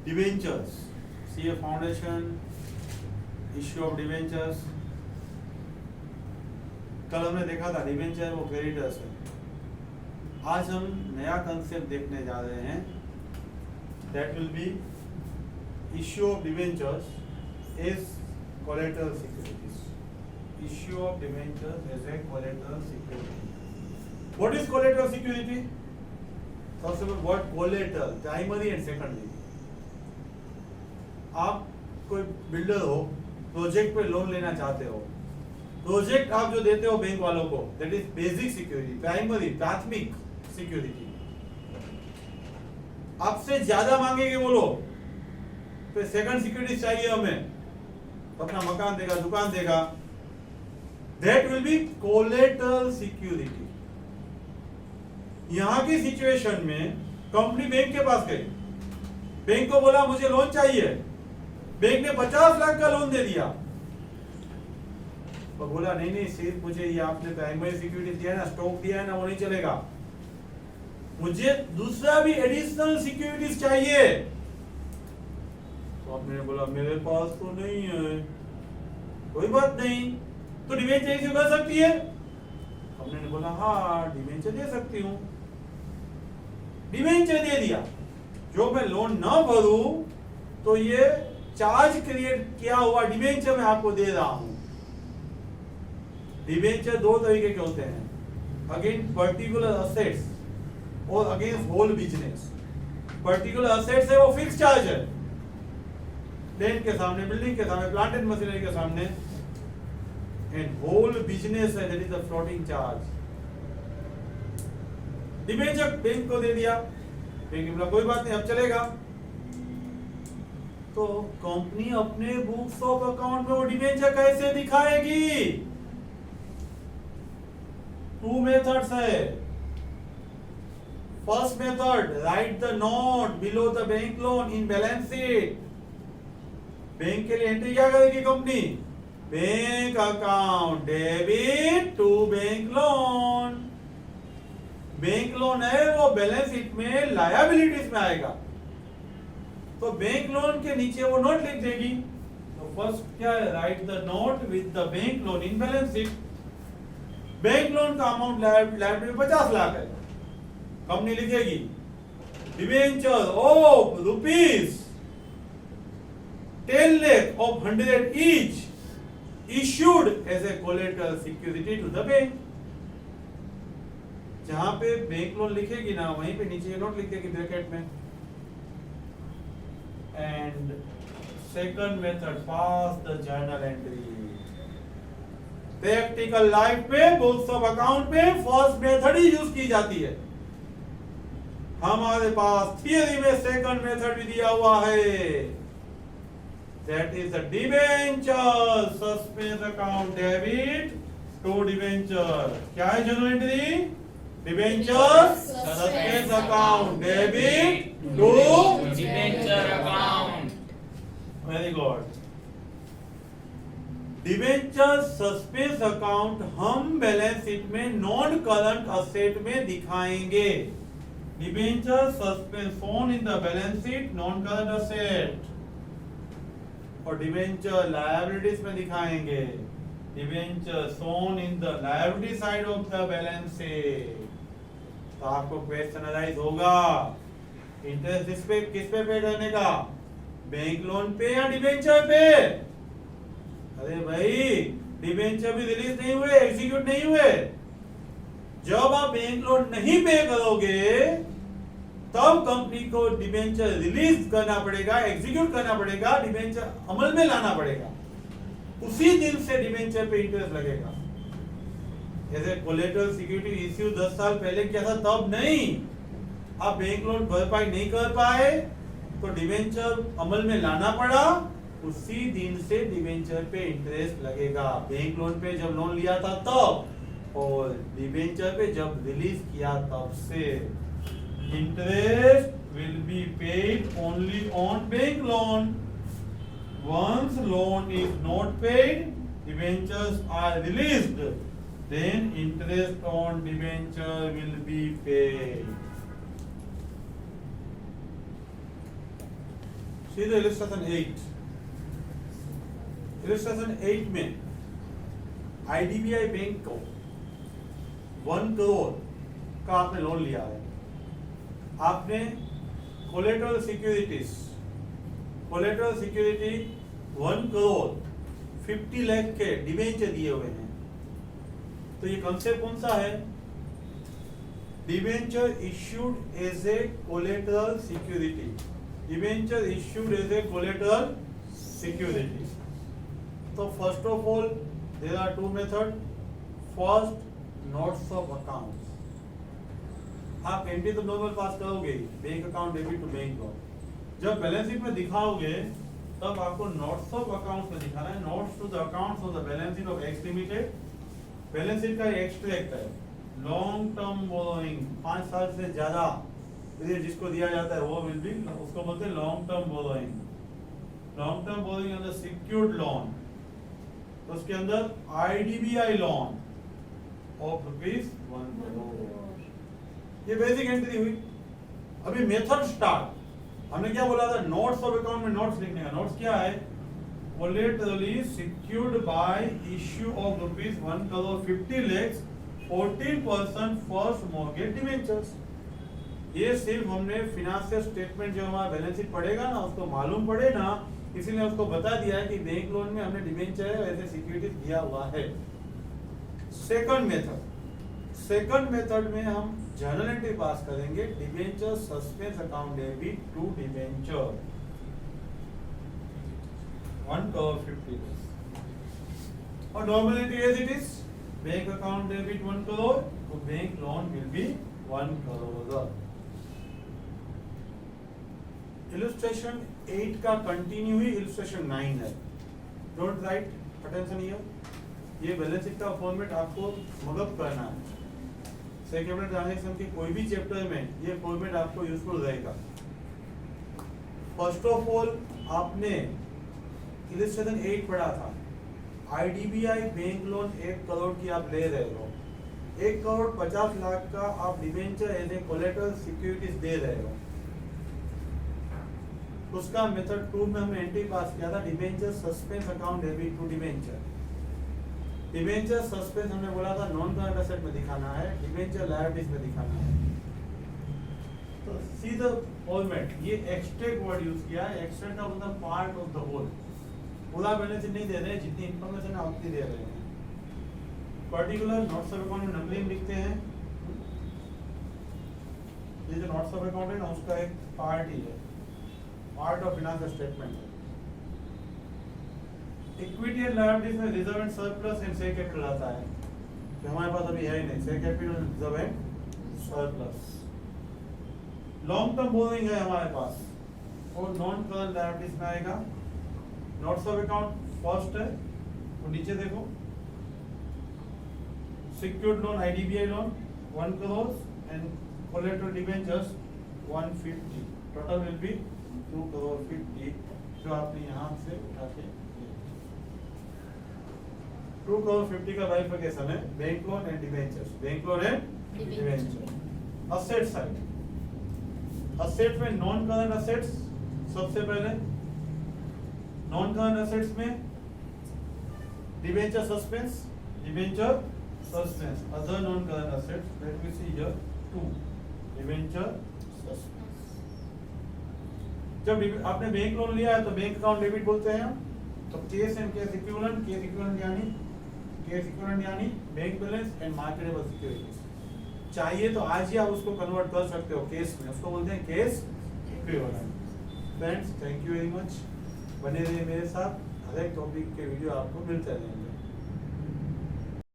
Debentures, CA foundation, issue of debentures. कल हमने देखा था डिवेंचर वो क्रेडिटर्स है। आज हम नया कंसेप्ट देखने जा रहे हैं, that will be issue of debentures as collateral securities. Issue of debentures as a collateral security. What is collateral security? सबसे पहले word collateral, primary and secondary. आप कोई बिल्डर हो, प्रोजेक्ट पे लोन लेना चाहते हो, प्रोजेक्ट आप जो देते हो बैंक वालों को, that is basic security, primary प्राथमिक सिक्योरिटी। आपसे ज्यादा मांगेंगे वो लोग, तो सेकंड सिक्योरिटी चाहिए हमें, अपना मकान देगा, दुकान देगा, that will B collateral security. यहां की सिचुएशन में कंपनी बैंक के पास गई, बैंक को बोला मुझे लोन चाहिए, बैंक ने 50 लाख का लोन दे दिया, तो बोला नहीं नहीं सिर्फ मुझे ये आपने प्राइमरी सिक्योरिटी दिया है ना, स्टॉक दिया है ना, वो नहीं चलेगा, मुझे दूसरा भी एडिशनल सिक्योरिटीज चाहिए। तो आपने बोला मेरे पास तो नहीं है। कोई बात नहीं, तो डिवेंचर इश्यू कर सकती है। हमने बोला हाँ डिवेंचर दे सकती हूँ। डिवेंचर दे दिया, जो मैं लोन ना भरूं तो ये चार्ज क्रिएट किया हुआ डिवेंचर मैं आपको दे रहा हूं। डिवेंचर दो तरीके के होते हैं, अगेंस्ट पर्टिकुलर असेट्स और against whole business. Particular assets है वो फिक्स चार्ज है, लैंड के सामने, बिल्डिंग के सामने, प्लांट एंड मशीनरी के सामने, एंड होल बिजनेस है that is the floating charge. Debenture bank को दे दिया, बैंक ने बोला कोई बात नहीं अब चलेगा, तो कंपनी अपने बुक्स ऑफ अकाउंट में वो डिवेंचर कैसे दिखाएगी? टू मेथड्स है। First method, write the note below the bank loan in balance sheet. Bank के लिए एंट्री क्या करेगी company? Bank account debit to bank loan. Bank loan है वो बैलेंस शीट में लायबिलिटीज में आएगा, तो बैंक लोन के नीचे वो नोट लिख देगी। तो फर्स्ट क्या है, write the note with the bank loan in balance sheet. Bank loan का अमाउंट लायबिलिटी 50 लाख है, कंपनी लिखेगी debenture of rupees 10 lakh of 100 each issued as a collateral security to the bank। जहां पे बैंक लोन लिखेगी ना, वहीं पे नीचे नोट लिख देगी ब्रैकेट में। And second method, pass the journal entry. Practical life पे, बुक्स ऑफ अकाउंट पे फर्स्ट मेथड ही यूज की जाती है। हमारे पास थियरी में सेकंड मेथड भी दिया हुआ है, that is the debenture suspense account debit to debenture। क्या है journal entry? Debenture suspense account debit to debenture account. Very good. Debenture suspense account हम बैलेंस शीट में नॉन करंट असेट में दिखाएंगे। Debenture suspense shown in the balance sheet non current asset, और debenture liabilities में दिखाएंगे। Debenture shown in the liability side of the balance sheet. तो आपको question arise होगा, इंटरेस्ट किस पे पे करने का, बैंक लोन पे या डिबेंचर पे? अरे भाई डिबेंचर भी रिलीज नहीं हुए, एग्जीक्यूट नहीं हुए। जब आप बैंक लोन नहीं पे करोगे तब कंपनी को डिबेंचर रिलीज करना पड़ेगा, एग्जीक्यूट करना पड़ेगा, डिबेंचर अमल में लाना पड़ेगा। उसी दिन से डिबेंचर पे इंटरेस्ट लगेगा। जैसे कोलेटरल सिक्योरिटी इश्यू 10 साल पहले किया था तब नहीं, आप बैंक लोन भरपाई नहीं कर पाए तो डिबेंचर अमल में लाना पड़ा, उसी दिन से डिबेंचर पे इंटरेस्ट लगेगा। बैंक लोन पे जब लोन लिया था तब, और डिबेंचर पे जब रिलीज किया तब से। Interest will be paid only on bank loan. Once loan is not paid, debentures are released. Then interest on debenture will be paid. Debenture suspense account हम बैलेंस शीट में नॉन करंट असेट में दिखाएंगे। Debenture suspense shown in the balance sheet non current asset, और debenture liabilities में दिखाएंगे। Second method, pass the journal entry. Practical life पे, books of account पे first method ही use की जाती है। हमारे पास थियरी में सेकंड मेथड भी दिया हुआ है, that is the debenture shown in the liability side of the balance sheet. हमारे पास थियरी में सेकंड मेथड ही यूज की जाती है, that is the debenture liability side of the balance sheet. तो See the illustration 8. Illustration 8 में IDBI bank को 1 करोड़ का आपने लोन लिया है। आपने कोलेटरल सिक्योरिटी 1 करोड़ 50 लाख के डिबेंचर दिए हुए हैं। तो ये कंसेप्ट कौन सा है? Debenture issued as a collateral security. Debenture issued as a collateral security. तो first of all there are two method. First, notes of accounts. आप एंट्री तो नॉर्मल पास करोगे, bank account debit to bank loan. जब balance sheet में दिखाओगे तब आपको notes of accounts में दिखाना है। Notes to the accounts of the balance sheet of X limited. Balance sheet का एक्सट्रैक्ट है। लॉन्ग टर्म बोरोइंग, 5 साल से ज्यादा जिसको दिया जाता है वो विल बी, उसको बोलते हैं long term borrowing. Long term borrowing अंदर सिक्योर्ड लोन, तो उसके अंदर IDBI loan of rupees 1 crore. ये बेसिक एंट्री हुई। अभी मेथड स्टार्ट। हमने क्या बोला था? नोट्स ऑफ अकाउंट में नोट्स लिखने का। नोट्स क्या है? Collaterally secured by issue of rupees 1 crore 50 lakhs 14% first mortgage debentures. ये सिर्फ हमने फिनेंशियल स्टेटमेंट जो हमारा बैलेंस शीट पड़ेगा ना, उसको मालूम पड़े ना, इसीलिए उसको बता दिया है कि बैंक लोन में हमने डिबेंचर ऐसे सिक्योरिटी दिया हुआ है। सेकंड मेथड में हम जर्नल एंट्री पास करेंगे। Debenture suspense account debit to debenture 1 crore 50 lakhs। और normal entry as it is, bank account debit 1 crore, तो bank loan will be 1 crore. Illustration 8 का कंटिन्यू ही इलस्ट्रेशन 9 है। Don't write, attention here. ये balance sheet का format आपको mug up करना है। सेकेंड ट्रांजैक्शन के कोई भी चैप्टर में ये फॉर्मेट आपको यूजफुल रहेगा। फर्स्ट ऑफ ऑल आपने इलस्ट्रेशन 8 पढ़ा था। IDBI बैंक लोन 1 करोड़ की आप ले रहे हो। 1 करोड़ 50 लाख का आप debenture as a collateral securities दे रहे हो। उसका मेथड 2 में हमने एंट्री पास किया था। Debenture suspense account debit to debenture. Debenture suspense हमने बोला था नॉन करंट एसेट में दिखाना है, डिबेंचर लायबिलिटीज में दिखाना है। तो सी द फॉर्मेट। ये एक्सट्रैक्ट वर्ड यूज किया है। एक्सट्रैक्ट का मतलब पार्ट ऑफ द होल। पूरा बैलेंस शीट नहीं दे रहे, जितनी इंफॉर्मेशन है उतनी दे रहे हैं। पर्टिकुलर नोट्स ऑफ अकाउंट में नंबरिंग लिखते हैं। ये जो नोट्स ऑफ अकाउंट है ना, उसका एक पार्ट ही है, पार्ट ऑफ फाइनेंशियल स्टेटमेंट है। इक्विटी एंड लायबिलिटीज में reserve and surplus and share capital आता है, जो हमारे पास अभी है ही नहीं। Share capital, reserve and surplus. Long term borrowing है हमारे पास, और नॉन करंट लायबिलिटीज में आएगा। नोट्स ऑफ अकाउंट फर्स्ट है, और नीचे देखो secured loan IDBI loan 1 crore and collateral debentures 150। Total will be 2 crore 50, जो आपने यहाँ से उठा के 2 करोड़ 50 का बाइफर्केशन है bank loan and debentures. Bank loan and debenture. Asset side. Asset में नॉन करंट असेट्स सबसे पहले। नॉन करंट असेट्स में debenture suspense, debenture suspense. Other non current assets, let me see here 2 debenture suspense. जब आपने bank loan लिया है तो bank account debit बोलते हैं हम। तो cash and cash equivalent, cash equivalent यानी bank balance and marketable securities. चाहिए तो आज ही आप उसको कन्वर्ट कर सकते हो केस में, उसको बोलते हैं case equivalent. Friends, thank you very much. बने रहिए मेरे साथ, हर एक टॉपिक के वीडियो आपको मिलते रहेंगे।